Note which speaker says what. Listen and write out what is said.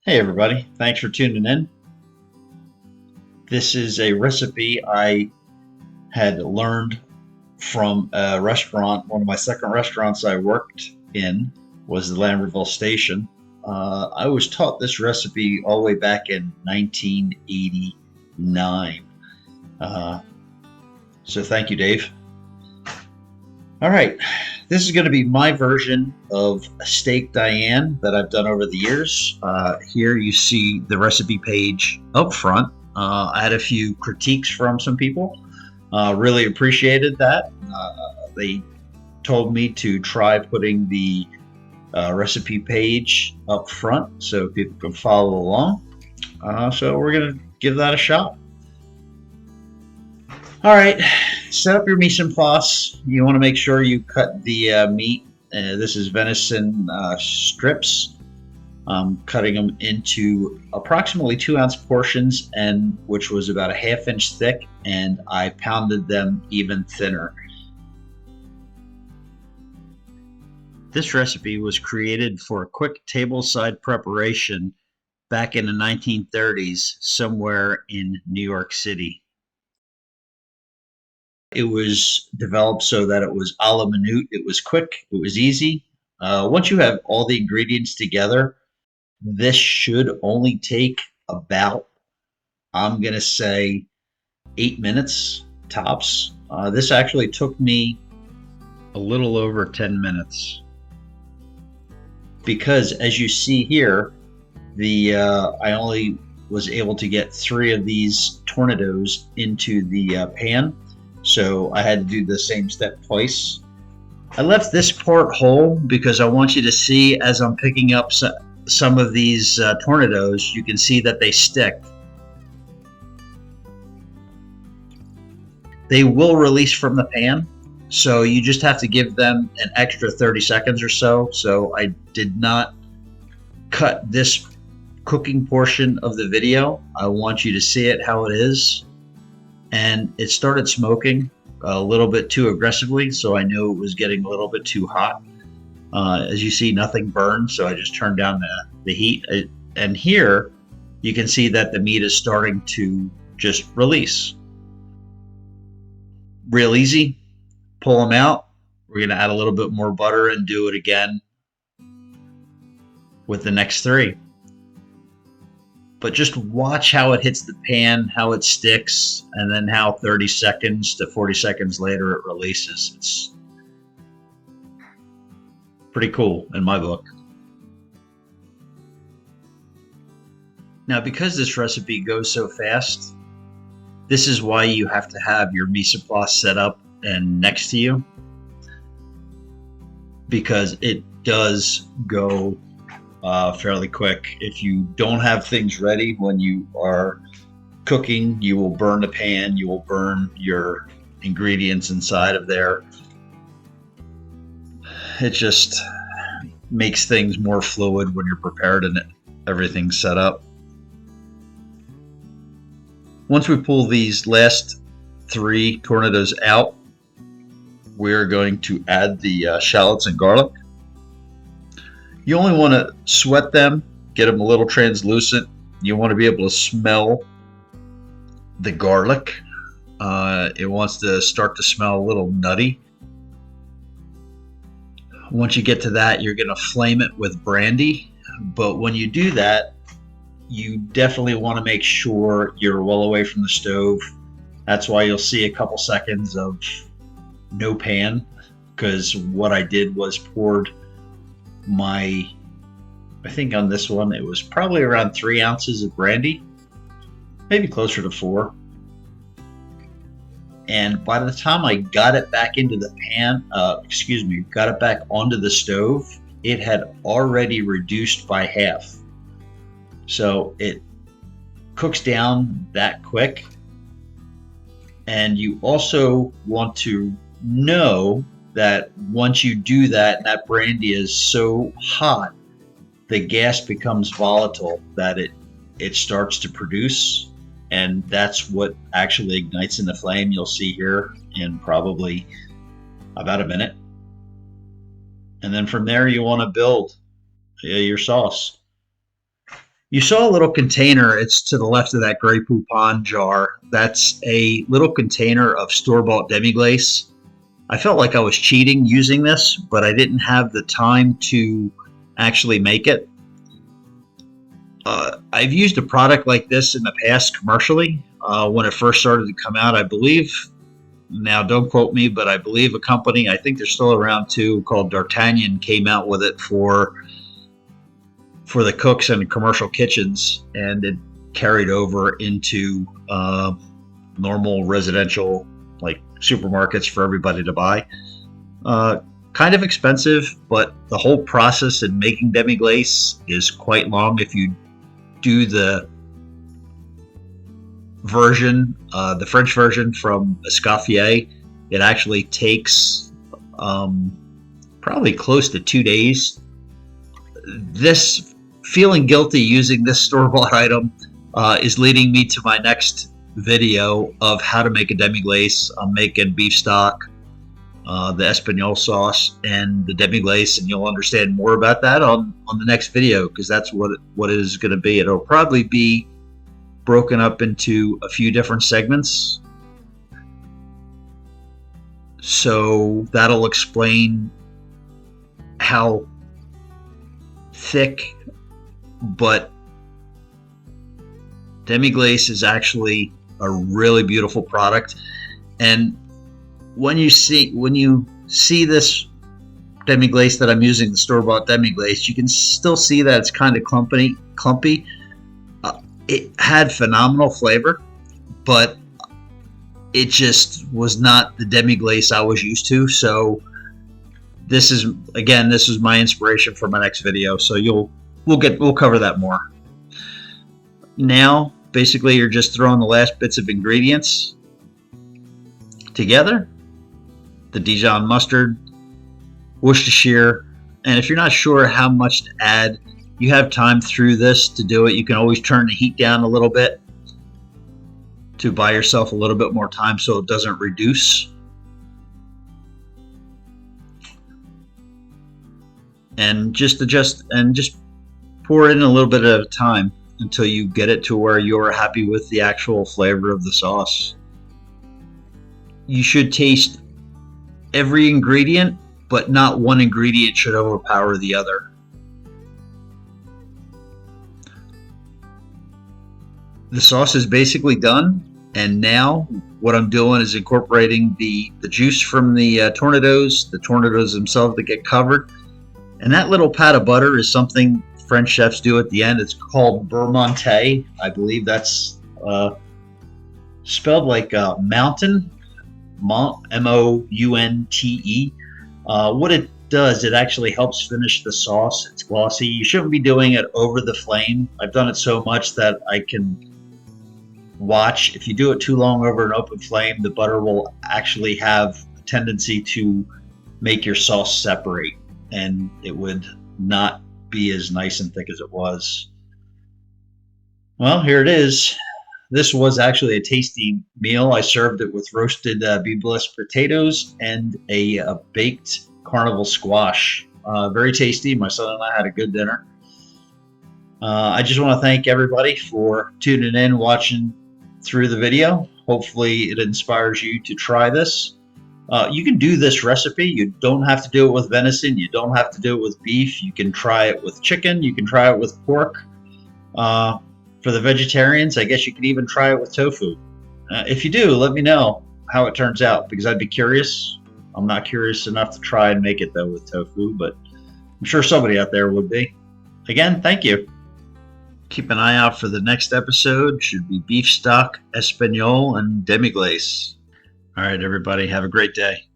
Speaker 1: Hey everybody, thanks for tuning in. This is a recipe I had learned from a restaurant. One of my second restaurants I worked in was the Lambertville Station. I was taught this recipe all the way back in 1989. Uh, so thank you, Dave. All right, this is going to be my version of a steak Diane that I've done over the years. Here you see the recipe page up front. I had a few critiques from some people. Really appreciated that. They told me to try putting the recipe page up front so people can follow along. So we're going to give that a shot. All right, set up your mise en place. You want to make sure you cut the meat. This is venison strips. I'm cutting them into approximately 2-ounce portions, and which was about a 1/2 inch thick, and I pounded them even thinner. This recipe was created for a quick tableside preparation back in the 1930s somewhere in New York City. It was developed so that it was a la minute. It was quick. It was easy. Once you have all the ingredients together, this should only take about, I'm going to say, 8 minutes tops. This actually took me a little over 10 minutes. Because as you see here, I only was able to get 3 of these Tournedos into the pan. So I had to do the same step twice. I left this part whole because I want you to see, as I'm picking up some of these Tournedos, you can see that they stick. They will release from the pan, so you just have to give them an extra 30 seconds or so. So I did not cut this cooking portion of the video. I want you to see it how it is. And it started smoking a little bit too aggressively, so I knew it was getting a little bit too hot. As you see, nothing burned, so I just turned down the heat. And here you can see that the meat is starting to just release. Real easy. Pull them out. We're going to add a little bit more butter and do it again with the next 3. But just watch how it hits the pan, how it sticks, and then how 30 seconds to 40 seconds later it releases. It's pretty cool in my book. Now, because this recipe goes so fast, this is why you have to have your mise en place set up and next to you, because it does go fairly quick. If you don't have things ready when you are cooking, you will burn the pan, you will burn your ingredients inside of there. It just makes things more fluid when you're prepared and everything's set up. Once we pull these last 3 Tournedos out, we're going to add the shallots and garlic. You only want to sweat them, get them a little translucent. You want to be able to smell the garlic. It wants to start to smell a little nutty. Once you get to that, you're going to flame it with brandy. But when you do that, you definitely want to make sure you're well away from the stove. That's why you'll see a couple seconds of no pan, because what I did was poured I think on this one it was probably around 3 ounces of brandy, maybe closer to 4. And by the time I got it back into the pan, got it back onto the stove, it had already reduced by half. So it cooks down that quick. And you also want to know that once you do that, that brandy is so hot, the gas becomes volatile, that it starts to produce, and that's what actually ignites in the flame. You'll see here in probably about a minute. And then from there you want to build your sauce. You saw a little container. It's to the left of that Grey Poupon jar. That's a little container of store-bought Demi Glace. I felt like I was cheating using this, but I didn't have the time to actually make it. I've used a product like this in the past commercially when it first started to come out, I believe. Now, don't quote me, but I believe a company, I think they're still around too, called D'Artagnan, came out with it for the cooks and commercial kitchens, and it carried over into normal residential, like supermarkets for everybody to buy. Kind of expensive, but the whole process in making Demi Glace is quite long. If you do the version, the French version from Escoffier, it actually takes probably close to 2 days. This feeling guilty using this store-bought item is leading me to my next video of how to make a Demi Glace. I'm making beef stock, the Espagnole sauce, and the Demi Glace, and you'll understand more about that on the next video, because that's what it is going to be. It'll probably be broken up into a few different segments, so that'll explain how thick but Demi Glace is actually a really beautiful product. And when you see this Demi Glace that I'm using, the store-bought Demi Glace, you can still see that it's kind of clumpy. It had phenomenal flavor, but it just was not the Demi Glace I was used to. So this is my inspiration for my next video. So we'll cover that more. Now, basically, you're just throwing the last bits of ingredients together. The Dijon mustard, Worcestershire, and if you're not sure how much to add, you have time through this to do it. You can always turn the heat down a little bit to buy yourself a little bit more time so it doesn't reduce. And just adjust and just pour in a little bit at a time until you get it to where you're happy with the actual flavor of the sauce. You should taste every ingredient, but not one ingredient should overpower the other. The sauce is basically done, and now what I'm doing is incorporating the juice from the Tournedos themselves that get covered. And that little pat of butter is something French chefs do at the end. It's called beurre monté. I believe that's spelled like mountain, M-O-U-N-T-E. What it does, it actually helps finish the sauce. It's glossy. You shouldn't be doing it over the flame. I've done it so much that I can watch. If you do it too long over an open flame, the butter will actually have a tendency to make your sauce separate, and it would not be as nice and thick as it was. Well, here it is. This was actually a tasty meal. I served it with roasted Beef Tournedos potatoes and a baked carnival squash. Very tasty. My son and I had a good dinner. I just want to thank everybody for tuning in, watching through the video. Hopefully it inspires you to try this. You can do this recipe. You don't have to do it with venison. You don't have to do it with beef. You can try it with chicken. You can try it with pork. For the vegetarians, I guess you can even try it with tofu. If you do, let me know how it turns out, because I'd be curious. I'm not curious enough to try and make it though with tofu, but I'm sure somebody out there would be. Again, thank you. Keep an eye out for the next episode. Should be beef stock, Espagnole, and Demi Glace. All right, everybody, have a great day.